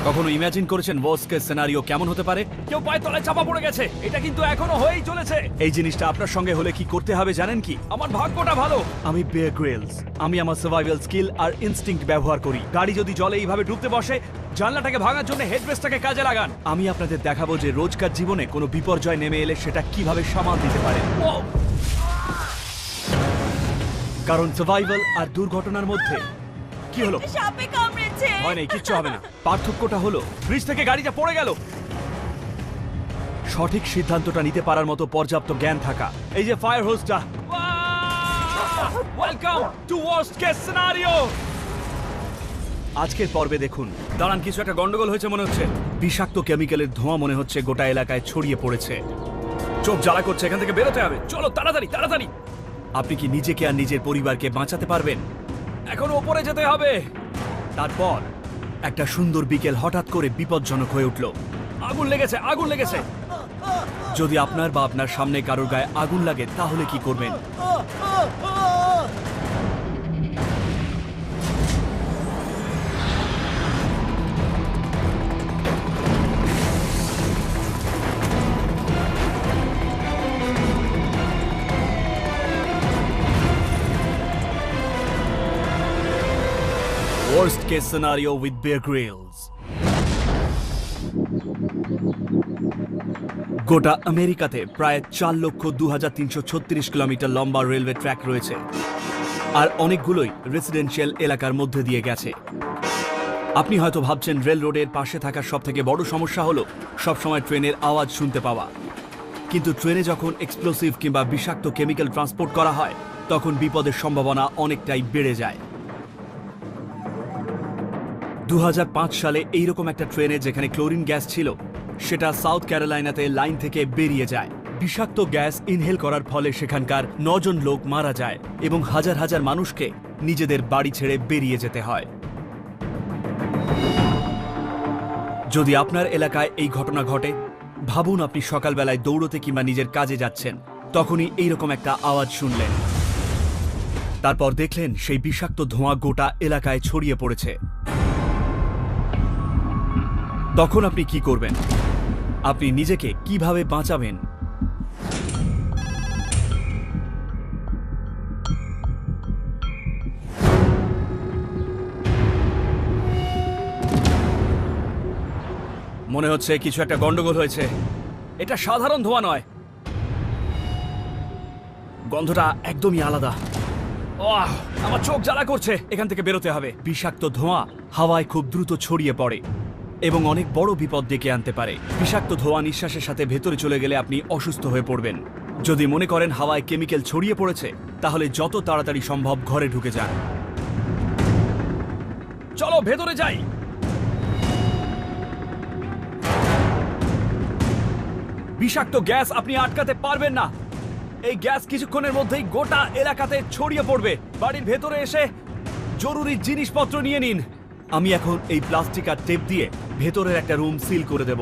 কখনো ইমাজিন করেছেন worst case scenario কেমন হতে পারে? কেউ পায়ের তলায় চাপা পড়ে গেছে, এটা কিন্তু এখনো হয়েই চলেছে। এই জিনিসটা আপনার সঙ্গে হলে কি করতে হবে জানেন কি? আমার ভাগ্যটা ভালো, আমি বিয়ার গ্রিলস। আমি আমার সার্ভাইভাল স্কিল আর ইনস্টিংক্ট ব্যবহার করি। গাড়ি যদি জলে এইভাবে ডুবতে বসে, জানলাটাকে ভাঙার জন্য হেডরেস্টটাকে কাজে লাগান। আমি আপনাদের দেখাবো যে রোজকার জীবনে কোনো বিপর্যয় নেমে এলে সেটা কিভাবে সামাল দিতে পারে। কারণ সার্ভাইভাল আর দুর্ঘটনার মধ্যে কি হলো? সাপে কামড়েছে। হয় নাই, কিচ্ছু হবে না। পার্থক্যটা হলো ব্রিজ থেকে গাড়িটা পড়ে গেল। সঠিক সিদ্ধান্তটা নিতে পারার মতো পর্যাপ্ত জ্ঞান থাকা। এই যে ফায়ার হোসটা। Welcome to worst case scenario. আজকের পর্বে দেখুন, দাঁড়ান, কিছু একটা গন্ডগোল হয়েছে মনে হচ্ছে। বিষাক্ত কেমিক্যালের ধোঁয়া মনে হচ্ছে গোটা এলাকায় ছড়িয়ে পড়েছে। চোখ জ্বালা করছে, এখান থেকে বেরোতে হবে। চলো তাড়াতাড়ি তাড়াতাড়ি। আপনি কি নিজেকে আর নিজের পরিবারকে বাঁচাতে পারবেন? এখন ওপরে যেতে হবে। তারপর একটা সুন্দর বিকেল হঠাৎ করে বিপজ্জনক হয়ে উঠল। আগুন লেগেছে, আগুন লেগেছে। যদি আপনার বা আপনার সামনে কারোর গায়ে আগুন লাগে তাহলে কি করবেন? Worst case scenario with Bear Grylls. গোটা আমেরিকাতে প্রায় 4,02,336 কিলোমিটার লম্বা রেলওয়ে ট্র্যাক রয়েছে, আর অনেকগুলোই রেসিডেন্সিয়াল এলাকার মধ্যে দিয়ে গেছে। আপনি হয়তো ভাবছেন রেল রোডের পাশে থাকার সবথেকে বড় সমস্যা হলো সবসময় ট্রেনের আওয়াজ শুনতে পাওয়া। কিন্তু ট্রেনে যখন এক্সপ্লোসিভ কিংবা বিষাক্ত কেমিক্যাল ট্রান্সপোর্ট করা হয়, তখন বিপদের সম্ভাবনা অনেকটাই বেড়ে যায়। 2005 সালে এইরকম একটা ট্রেনে যেখানে ক্লোরিন গ্যাস ছিল, সেটা সাউথ ক্যারোলাইনাতে লাইন থেকে বেরিয়ে যায়। বিষাক্ত গ্যাস ইনহেল করার ফলে সেখানকার 9 জন লোক মারা যায় এবং হাজার হাজার মানুষকে নিজেদের বাড়ি ছেড়ে বেরিয়ে যেতে হয়। যদি আপনার এলাকায় এই ঘটনা ঘটে, ভাবুন আপনি সকালবেলায় দৌড়তে কিংবা নিজের কাজে যাচ্ছেন, তখনই এইরকম একটা আওয়াজ শুনলেন। তারপর দেখলেন সেই বিষাক্ত ধোঁয়া গোটা এলাকায় ছড়িয়ে পড়েছে। তখন আপনি কি করবেন? আপনি নিজেকে কিভাবে বাঁচাবেন? মনে হচ্ছে কিছু একটা গন্ডগোল হয়েছে। এটা সাধারণ ধোঁয়া নয়, গন্ধটা একদমই আলাদা। আমার চোখ জ্বালা করছে, এখান থেকে বেরোতে হবে। বিষাক্ত ধোঁয়া হাওয়ায় খুব দ্রুত ছড়িয়ে পড়ে এবং অনেক বড় বিপদ ডেকে আনতে পারে। বিষাক্ত ধোঁয়া নিঃশ্বাসের সাথে ভেতরে চলে গেলে আপনি অসুস্থ হয়ে পড়বেন। যদি মনে করেন হাওয়ায় কেমিক্যাল ছড়িয়ে পড়েছে, তাহলে যত তাড়াতাড়ি সম্ভব ঘরে ঢুকে যান। চলো ভেতরে যাই। বিষাক্ত গ্যাস আপনি আটকাতে পারবেন না। এই গ্যাস কিছুক্ষণের মধ্যেই গোটা এলাকাতে ছড়িয়ে পড়বে। বাড়ির ভেতরে এসে জরুরি জিনিসপত্র নিয়ে নিন। আমি এখন এই প্লাস্টিক আর টেপ দিয়ে ভেতরের একটা রুম সিল করে দেব।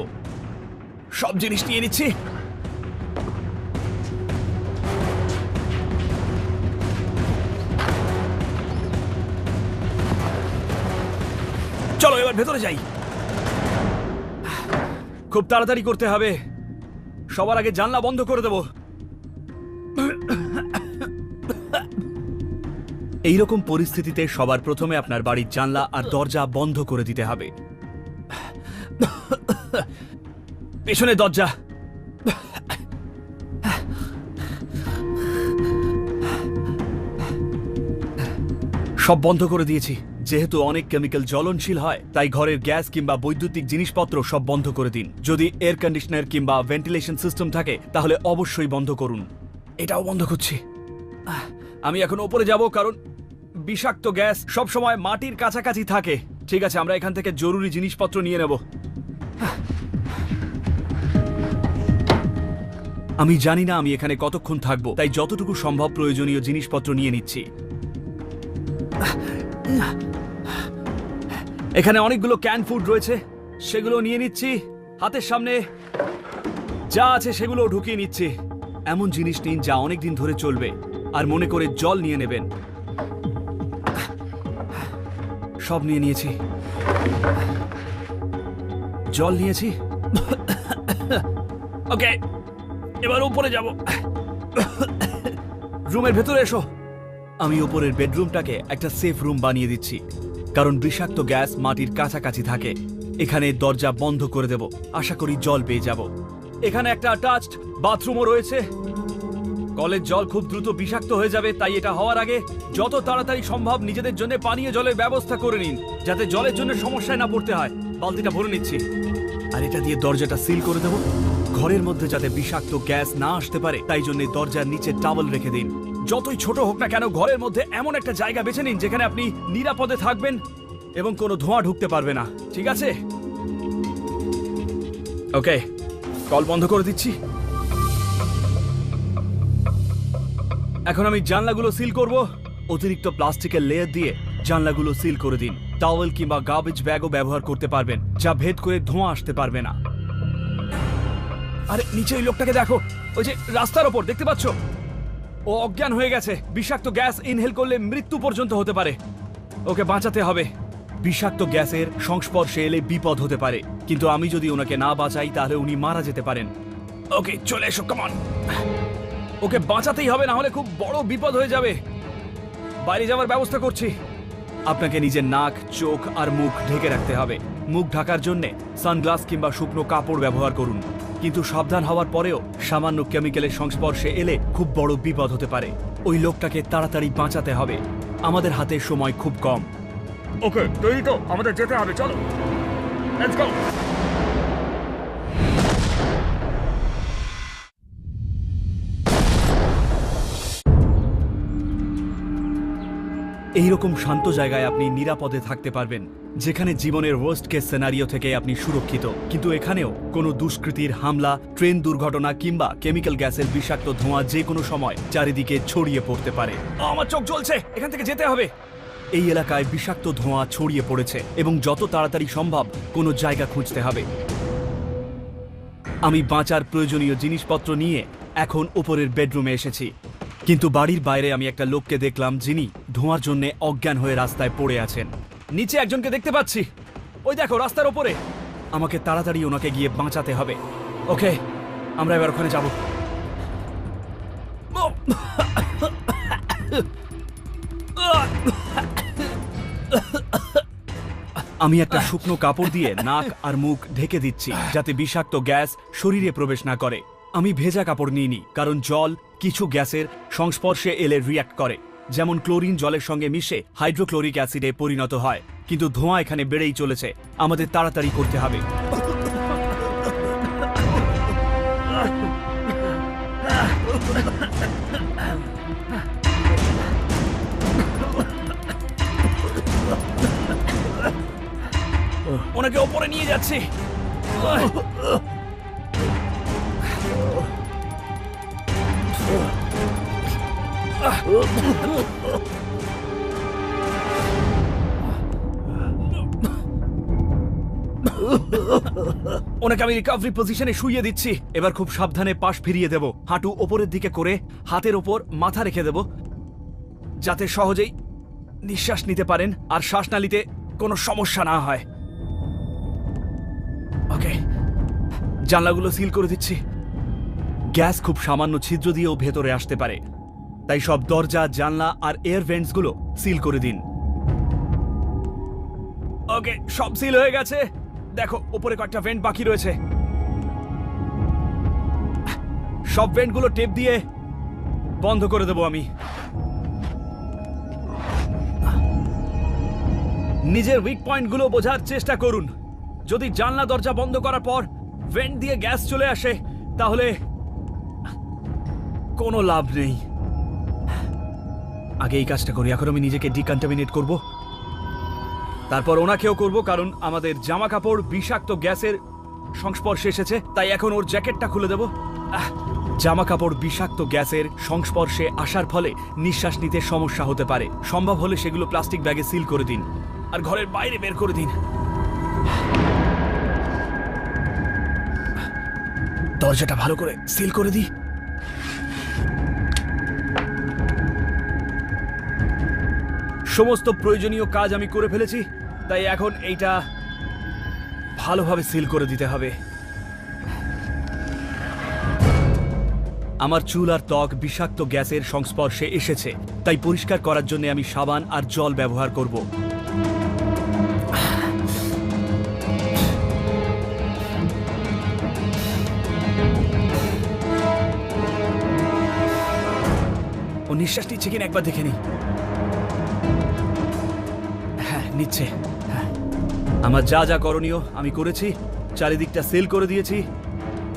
সব জিনিস নিয়ে নিচ্ছি। চলো এবার ভেতরে যাই। খুব তাড়াতাড়ি করতে হবে। সবার আগে জানলা বন্ধ করে দেব। এইরকম পরিস্থিতিতে সবার প্রথমে আপনার বাড়ির জানলা আর দরজা বন্ধ করে দিতে হবে। পেছনে দরজা, সব বন্ধ করে দিয়েছি। যেহেতু অনেক কেমিক্যাল জ্বলনশীল হয়, তাই ঘরের গ্যাস কিংবা বৈদ্যুতিক জিনিসপত্র সব বন্ধ করে দিন। যদি এয়ার কন্ডিশনার কিংবা ভেন্টিলেশন সিস্টেম থাকে তাহলে অবশ্যই বন্ধ করুন। এটাও বন্ধ করছি। আমি এখন ওপরে যাব, কারণ বিষাক্ত গ্যাস সব সময় মাটির কাছাকাছি থাকে। ঠিক আছে, আমরা এখান থেকে জরুরি জিনিসপত্র নিয়ে নেব। আমি জানি না আমি এখানে কতক্ষণ থাকবো, তাই যতটুকু সম্ভব প্রয়োজনীয় জিনিসপত্র নিয়ে নিচ্ছি। এখানে অনেকগুলো ক্যান ফুড রয়েছে, সেগুলো নিয়ে নিচ্ছি। হাতের সামনে যা আছে সেগুলো ঢুকিয়ে নিচ্ছি। এমন জিনিস নিন যা অনেকদিন ধরে চলবে, আর মনে করে জল নিয়ে নেবেন। সব নিয়ে নিয়েছি। জল নিয়েছি। ওকে, এবার উপরে যাব। রুমের ভেতরে এসো। আমি উপরের বেডরুমটাকে একটা সেফ রুম বানিয়ে দিচ্ছি, কারণ বিষাক্ত গ্যাস মাটির কাছাকাছি থাকে। এখানে দরজা বন্ধ করে দেব, আশা করি জল পেয়ে যাব। এখানে একটা অ্যাটাচড বাথরুমও রয়েছে। কলের জল খুব দ্রুত বিষাক্ত হয়ে যাবে, তাই এটা হওয়ার আগে যত তাড়াতাড়ি সম্ভব নিজেদের জন্য পানীয় জলের ব্যবস্থা করে নিন, যাতে জলের জন্য সমস্যায় না পড়তে হয়। বালতিটা ভরে নিচ্ছি, আর এটা দিয়ে দরজাটা সিল করে দেব। ঘরের মধ্যে যাতে বিষাক্ত গ্যাস না আসতে পারে, তাই জন্য দরজার নিচে টাওয়েল রেখে দিন। যতই ছোট হোক না কেন, ঘরের মধ্যে এমন একটা জায়গা বেছে নিন যেখানে আপনি নিরাপদে থাকবেন এবং কোনো ধোঁয়া ঢুকতে পারবে না, ঠিক আছে? ওকে, কল বন্ধ করে দিচ্ছি। এখন আমি জানলাগুলো সিল করব। অতিরিক্ত প্লাস্টিকের লেয়ার দিয়ে জানলাগুলো সিল করে দিন। টাওয়েল কিংবা গার্বেজ ব্যাগও ব্যবহার করতে পারবেন, যা ভেদ করে ধোঁয়া আসতে পারবে না। আরে নিচে ওই লোকটাকে দেখো, ওই যে রাস্তার ওপর, দেখতে পাচ্ছ? ও অজ্ঞান হয়ে গেছে। বিষাক্ত গ্যাস ইনহেল করলে মৃত্যু পর্যন্ত হতে পারে। ওকে বাঁচাতে হবে। বিষাক্ত গ্যাসের সংস্পর্শে এলে বিপদ হতে পারে, কিন্তু আমি যদি ওনাকে না বাঁচাই তাহলে উনি মারা যেতে পারেন। ওকে, চলে এসো, কাম অন। ওকে বাঁচাতেই হবে, না হলে খুব বড় বিপদ হয়ে যাবে। বাইরে যাওয়ার ব্যবস্থা করছি। আপনাকে নিজের নাক, চোখ আর মুখ ঢেকে রাখতে হবে। মুখ ঢাকার জন্য সানগ্লাস কিংবা শুকনো কাপড় ব্যবহার করুন, কিন্তু সাবধান হওয়ার পরেও সামান্য কেমিক্যালের সংস্পর্শে এলে খুব বড় বিপদ হতে পারে। ওই লোকটাকে তাড়াতাড়ি বাঁচাতে হবে। আমাদের হাতে সময় খুব কম। ওকে, তৈরি তো? আমাদের যেতে হবে, চলো, লেটস গো। এইরকম শান্ত জায়গায় আপনি নিরাপদে থাকতে পারবেন, যেখানে জীবনের ওয়ার্স্ট কেস সিনারিও থেকে আপনি সুরক্ষিত। কিন্তু এখানেও কোনো দুষ্কৃতীর হামলা, ট্রেন দুর্ঘটনা কিংবা কেমিক্যাল গ্যাসের বিষাক্ত ধোঁয়া যে কোনো সময় চারিদিকে ছড়িয়ে পড়তে পারে। আমার চোখ জ্বলছে, এখান থেকে যেতে হবে। এই এলাকায় বিষাক্ত ধোঁয়া ছড়িয়ে পড়েছে এবং যত তাড়াতাড়ি সম্ভব কোনো জায়গা খুঁজতে হবে। আমি বাঁচার প্রয়োজনীয় জিনিসপত্র নিয়ে এখন উপরের বেডরুমে এসেছি, কিন্তু বাড়ির বাইরে আমি একটা লোককে দেখলাম যিনি ধোঁয়ার জন্য অজ্ঞান হয়ে রাস্তায় পড়ে আছেন। নিচে একজনকে দেখতে পাচ্ছি, ওই দেখো রাস্তার ওপরে। আমাকে তাড়াতাড়ি ওনাকে গিয়ে বাঁচাতে হবে। ওকে, আমরা এবার ওখানে যাব। আমি একটা শুকনো কাপড় দিয়ে নাক আর মুখ ঢেকে দিচ্ছি, যাতে বিষাক্ত গ্যাস শরীরে প্রবেশ না করে। আমি ভেজা কাপড় নিইনি, কারণ জল কিছু গ্যাসের সংস্পর্শে এলে রিয়্যাক্ট করে, যেমন ক্লোরিন জলের সঙ্গে মিশে হাইড্রোক্লোরিক অ্যাসিডে পরিণত হয়। কিন্তু ধোঁয়া এখানে বেড়েই চলেছে, আমাদের তাড়াতাড়ি করতে হবে। ওনাকে ওপরে নিয়ে যাচ্ছি। ওনাকে আমি রিকভারি পজিশনে শুইয়ে দিচ্ছি। এবার খুব সাবধানে পাশ ফিরিয়ে দেব, হাঁটু ওপরের দিকে করে হাতের ওপর মাথা রেখে দেব, যাতে সহজেই নিঃশ্বাস নিতে পারেন আর শ্বাসনালীতে কোনো সমস্যা না হয়। ওকে, জানলাগুলো সিল করে দিচ্ছি। গ্যাস খুব সামান্য ছিদ্র দিয়েও ভেতরে আসতে পারে, তাই সব দরজা, জানলা আর এয়ার ভেন্টসগুলো সিল করে দিন। ওকে, সব সিল হয়ে গেছে। দেখো উপরে কয়েকটা ভেন্ট বাকি রয়েছে। সব ভেন্টগুলো টেপ দিয়ে বন্ধ করে দেবো আমি। নিজের উইক পয়েন্টগুলো বোঝার চেষ্টা করুন। যদি জানলা দরজা বন্ধ করার পর ভেন্ট দিয়ে গ্যাস চলে আসে, তাহলে কোনো লাভ নেই। আগে এই কাজটা করি। এখন আমি নিজেকে ডিকন্টামিনেট করব, তারপর ওনাকেও করব, কারণ আমাদের জামা কাপড় বিষাক্ত গ্যাসের সংস্পর্শে এসেছে। তাই এখন ওর জ্যাকেটটা খুলে দেব। জামা কাপড় বিষাক্ত গ্যাসের সংস্পর্শে আসার ফলে নিঃশ্বাস নিতে সমস্যা হতে পারে। সম্ভব হলে সেগুলো প্লাস্টিক ব্যাগে সিল করে দিন আর ঘরের বাইরে বের করে দিন। দরজাটা ভালো করে সিল করে দিই। সমস্ত প্রয়োজনীয় কাজ আমি করে ফেলেছি, তাই এখন এইটা ভালোভাবে সিল করে দিতে হবে। আমার চুল আর ত্বক বিষাক্ত গ্যাসের সংস্পর্শে এসেছে, তাই পরিষ্কার করার জন্য আমি সাবান আর জল ব্যবহার করব। ও নিঃশ্বাস নিচ্ছে কিনা একবার দেখে নি। হ্যাঁ, নিচ্ছে। হ্যাঁ, আমার যা যা করণীয় আমি করেছি। চারিদিকটা সিল করে দিয়েছি,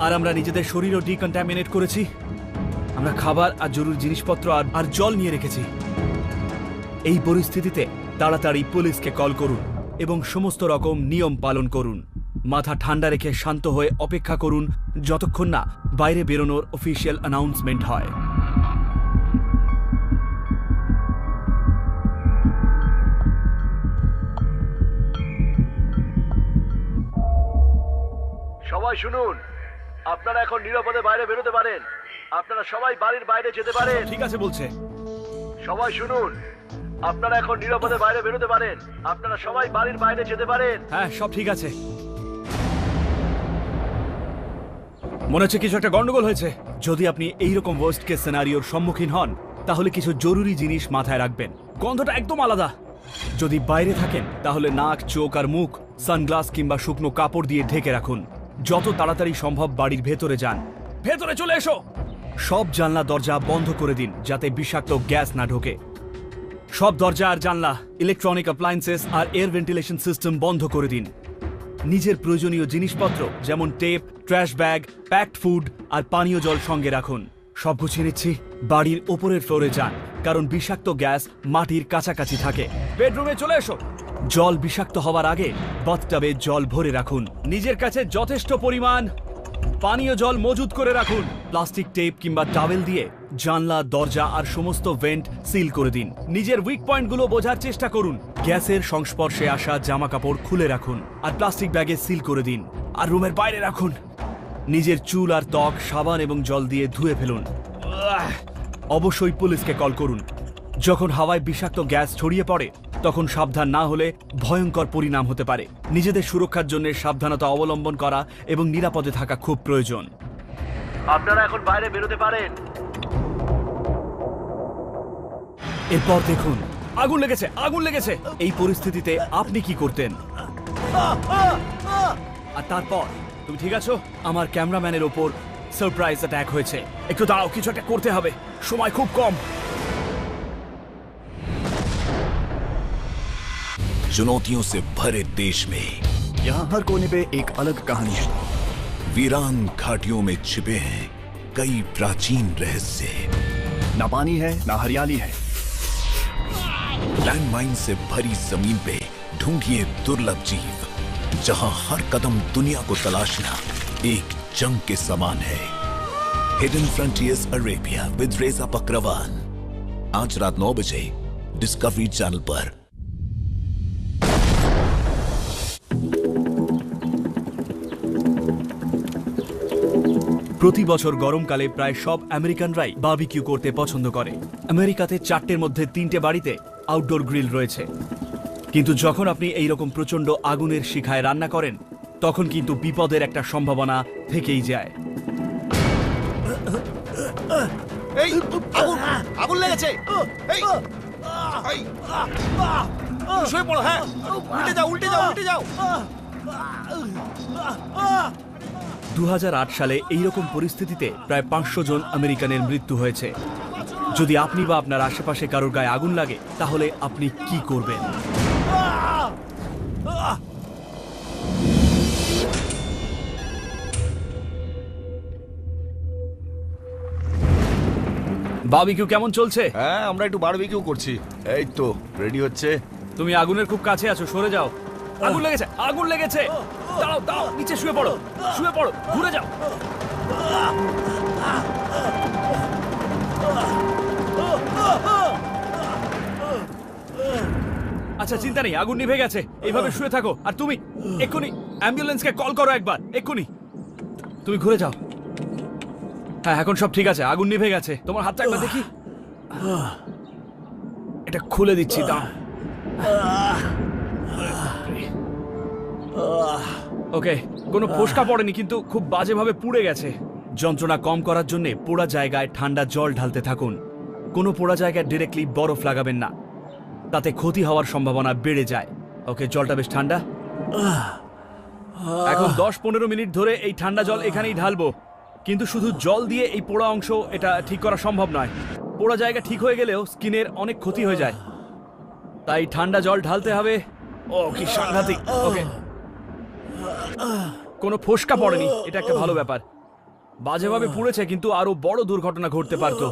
আর আমরা নিজেদের শরীরও ডিকন্টামিনেট করেছি। আমরা খাবার আর জরুরি জিনিসপত্র আর জল নিয়ে রেখেছি। এই পরিস্থিতিতে তাড়াতাড়ি পুলিশকে কল করুন এবং সমস্ত রকম নিয়ম পালন করুন। মাথা ঠান্ডা রেখে শান্ত হয়ে অপেক্ষা করুন যতক্ষণ না বাইরে বেরোনোর অফিসিয়াল অ্যানাউন্সমেন্ট হয়। সবাই শুনুন, আপনারা এখন নিরাপদে বাইরে বেরোতে পারেন। আপনারা সবাই বাড়ির বাইরে যেতে পারেন। ঠিক আছে বলছে। সবাই শুনুন, আপনারা এখন নিরাপদে বাইরে বেরোতে পারেন। আপনারা সবাই বাড়ির বাইরে যেতে পারেন। হ্যাঁ, সব ঠিক আছে। মনে হচ্ছে কিছু একটা গন্ডগোল হয়েছে। যদি আপনি এইরকম ওয়ার্স্ট কেস সিনারিওর সম্মুখীন হন, তাহলে কিছু জরুরি জিনিস মাথায় রাখবেন। গন্ধটা একদম আলাদা। যদি বাইরে থাকেন তাহলে নাক, চোখ আর মুখ সানগ্লাস কিংবা শুকনো কাপড় দিয়ে ঢেকে রাখুন। যত তাড়াতাড়ি সম্ভব বাড়ির ভেতরে যান। ভেতরে চলে এসো। সব জানলা দরজা বন্ধ করে দিন যাতে বিষাক্ত গ্যাস না ঢোকে। সব দরজা আর জানলা, ইলেকট্রনিক অ্যাপ্লায়েন্সেস আর এয়ার ভেন্টিলেশন সিস্টেম বন্ধ করে দিন। নিজের প্রয়োজনীয় জিনিসপত্র যেমন tape, trash bag, packed food আর পানীয় জল সঙ্গে রাখুন। সব গুছিয়ে নিচ্ছি। বাড়ির ওপরের ফ্লোরে যান, কারণ বিষাক্ত গ্যাস মাটির কাছাকাছি থাকে। বেডরুমে চলে এসো। জল বিষাক্ত হওয়ার আগে বাথটাবে জল ভরে রাখুন। নিজের কাছে যথেষ্ট পরিমাণ পানীয় জল মজুত করে রাখুন। প্লাস্টিক টেপ কিংবা টাওয়েল দিয়ে জানলা, দরজা আর সমস্ত ভেন্ট সিল করে দিন। নিজের উইক পয়েন্টগুলো বোঝার চেষ্টা করুন। গ্যাসের সংস্পর্শে আসা জামা কাপড় খুলে রাখুন আর প্লাস্টিক ব্যাগে সিল করে দিন। আর রুমের বাইরে রাখুন। নিজের চুল আর ত্বক সাবান এবং জল দিয়ে ধুয়ে ফেলুন। অবশ্যই পুলিশকে কল করুন। যখন হাওয়ায় বিষাক্ত গ্যাস ছড়িয়ে পড়ে, তখন সাবধান না হলে ভয়ঙ্কর পরিণাম হতে পারে। নিজেদের সুরক্ষার জন্য সাবধানতা অবলম্বন করা এবং নিরাপদে থাকা খুব প্রয়োজন। আপনারা এখন বাইরে বেরোতে পারেন। এরপর দেখুন, আগুন লেগেছে, আগুন লেগেছে। এই পরিস্থিতিতে আপনি কি করতেন? আর তারপর তুমি ঠিক আছো? আমার ক্যামেরাম্যানের ওপর সারপ্রাইজ অ্যাটাক হয়েছে। একটু দাঁড়াও, কিছু একটা করতে হবে, সময় খুব কম। चुनौतियों से भरे देश में यहाँ हर कोने पे एक अलग कहानी है। वीरान घाटियों में छिपे हैं कई प्राचीन रहस्य। ना पानी है ना हरियाली है। लैंडमाइन से भरी जमीन पे ढूंढिए दुर्लभ जीव, जहां हर कदम दुनिया को तलाशना एक जंग के समान है। हिडन फ्रंटियर्स अरेबिया विद रेजा पकरवान, आज रात 9 बजे डिस्कवरी चैनल पर। প্রতি বছর গরমকালে প্রায় সব আমেরিকানরাই বারবিকিউ করতে পছন্দ করে। আমেরিকাতে 4টের মধ্যে 3টে বাড়িতে আউটডোর গ্রিল রয়েছে। কিন্তু যখন আপনি এই রকম প্রচন্ড আগুনের শিখায় রান্না করেন, তখন কিন্তু বিপদের একটা সম্ভাবনা থেকেই যায়। এই আগুন আগুন লেগেছে। এই এই শুয়ে পড়ো। হ্যাঁ, উল্টে যাও উল্টে যাও উল্টে যাও। 2008 সালে এইরকম পরিস্থিতিতে প্রায় 500 জন আমেরিকানের মৃত্যু হয়েছে। যদি আপনি বা আপনার আশেপাশে কারোর গায়ে আগুন লাগে, তাহলে আপনি কি করবেন? বারবিকিউ কেমন চলছে? হ্যাঁ, আমরা একটু বারবিকিউ করছি। এই তো রেডি হচ্ছে। তুমি আগুনের খুব কাছে আছো, সরে যাও। আগুন লেগেছে, আগুন লেগেছে। দাঁড়াও দাঁড়াও, নিচে শুয়ে পড়ো, শুয়ে পড়ো, ঘুরে যাও। আচ্ছা, চিন্তা নেই, আগুন নিভে গেছে। এইভাবে শুয়ে থাকো। আর তুমি এক্ষুনি অ্যাম্বুলেন্সকে কল করো একবার, এক্ষুনি। তুমি ঘুরে যাও। হ্যাঁ, এখন সব ঠিক আছে, আগুন নিভে গেছে। তোমার হাতটা একবার দেখি। এটা খুলে দিচ্ছি, দাও। ওকে, কোনো ফোসকা পড়েনি কিন্তু খুব বাজেভাবে পুড়ে গেছে। যন্ত্রণা কম করার জন্য পোড়া জায়গায় ঠান্ডা জল ঢালতে থাকুন। কোনো পোড়া জায়গায় ডিরেক্টলি বরফ লাগাবেন না, তাতে ক্ষতি হওয়ার সম্ভাবনা বেড়ে যায়। ওকে, জলটা বেশ ঠান্ডা। এখন 10-15 মিনিট ধরে এই ঠান্ডা জল এখানেই ঢালবো, কিন্তু শুধু জল দিয়ে এই পোড়া অংশ এটা ঠিক করা সম্ভব নয়। পোড়া জায়গা ঠিক হয়ে গেলেও স্কিনের অনেক ক্ষতি হয়ে যায়, তাই ঠান্ডা জল ঢালতে হবে। ও কি সাংঘাতিক। ওকে, কোনো ফোসকা পড়েনি, এটা একটা ভালো ব্যাপার। বাজেভাবে পুড়েছে কিন্তু আরো বড় দুর্ঘটনা ঘটতে পারতো।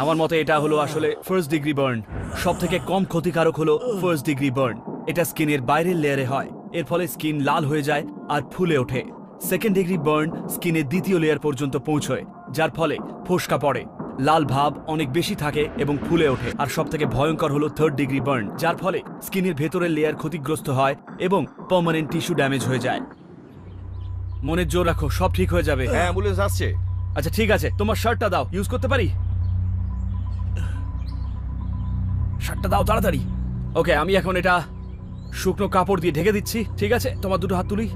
আমার মতে এটা হলো আসলে ফার্স্ট ডিগ্রি বার্ন। সব থেকে কম ক্ষতিকারক হলো ফার্স্ট ডিগ্রি বার্ন। এটা স্কিনের বাইরের লেয়ারে হয়, এর ফলে স্কিন লাল হয়ে যায় আর ফুলে ওঠে। সেকেন্ড ডিগ্রি বার্ন স্কিনের দ্বিতীয় লেয়ার পর্যন্ত পৌঁছয়, যার ফলে ফোসকা পড়ে, লাল ভাব অনেক বেশি থাকে এবং ফুলে ওঠে। আর সব থেকে ভয়ঙ্কর হলো থার্ড ডিগ্রি বার্ন, যার ফলে স্কিনের ভেতরের লেয়ার ক্ষতিগ্রস্ত হয় এবং পার্মানেন্ট টিস্যু ড্যামেজ হয়ে যায়। মনের জোর রাখো, সব ঠিক হয়ে যাবে। হ্যাঁ, অ্যাম্বুলেন্স আসছে। আচ্ছা ঠিক আছে, তোমার শার্টটা দাও, ইউজ করতে পারি? শার্টটা দাও তাড়াতাড়ি। ওকে, আমি এখন এটা শুকনো কাপড় দিয়ে ঢেকে দিচ্ছি। ঠিক আছে, তোমার দুটো হাত তুলি।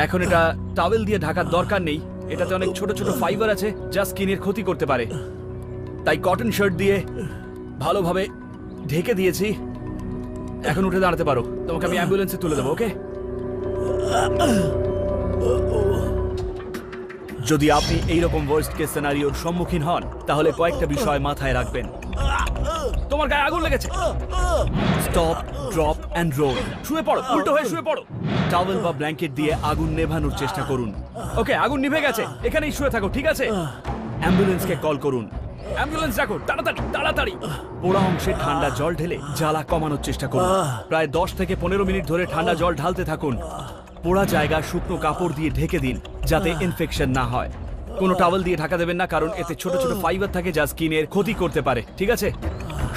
এখন এটা টাওয়েল দিয়ে ঢাকার দরকার নেই, এটাতে অনেক ছোট ছোট ফাইবার আছে যা স্কিনের ক্ষতি করতে পারে, তাই কটন শার্ট দিয়ে ভালোভাবে ঢেকে দিয়েছি। এখন উঠে দাঁড়াতে পারো, তোমাকে আমি অ্যাম্বুলেন্সে তুলে দেবো। ওকে, যদি আপনি এইরকম ওয়ার্স্ট কেস সিনারিওর সম্মুখীন হন তাহলে কয়েকটা বিষয় মাথায় রাখবেন। তোমার গায়ে আগুন লেগেছে, স্টপ, ড্রপ অ্যান্ড রোল। শুয়ে পড়ো, উল্টো হয়ে শুয়ে পড়ো। টাওয়েল বা ব্ল্যাঙ্কেট দিয়ে আগুন নেভানোর চেষ্টা করুন। ওকে, আগুন নিভে গেছে, এখানেই শুয়ে থাকো। ঠিক আছে, অ্যাম্বুলেন্সকে কল করুন। অ্যাম্বুলেন্স ডাকো, তাড়াতাড়ি তাড়াতাড়ি। পোড়া অংশে ঠান্ডা জল ঢেলে জ্বালা কমানোর চেষ্টা করুন। প্রায় 10 থেকে 15 মিনিট ধরে ঠান্ডা জল ঢালতে থাকুন। পোড়া জায়গা শুকনো কাপড় দিয়ে ঢেকে দিন যাতে ইনফেকশন না হয়। কোনো টাওয়েল দিয়ে ঢাকা দেবেন না, কারণ এতে ছোট ছোট ফাইবার থাকে যা স্কিনের ক্ষতি করতে পারে। ঠিক আছে,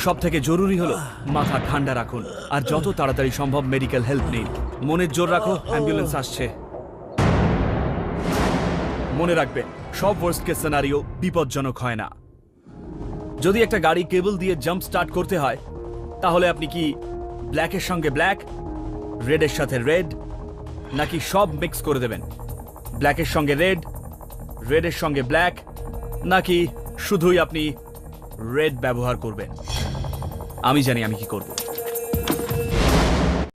সব থেকে জরুরি হলো মাথা ঠান্ডা রাখুন আর যত তাড়াতাড়ি সম্ভব মেডিকেল হেল্প নিন। মনের জোর রাখো, অ্যাম্বুলেন্স আসছে। মনে রাখবেন, সব ওয়ার্স্ট কেস সিনারিও বিপজ্জনক হয় না। যদি একটা গাড়ি কেবল দিয়ে জাম্প স্টার্ট করতে হয় তাহলে আপনি কি ব্ল্যাকের সঙ্গে ব্ল্যাক, রেডের সাথে রেড, নাকি সব মিক্স করে দেবেন? ব্ল্যাকের সঙ্গে রেড, রেডের সঙ্গে ব্ল্যাক, নাকি শুধুই আপনি রেড ব্যবহার করবেন? আমি জানি আমি কি করব।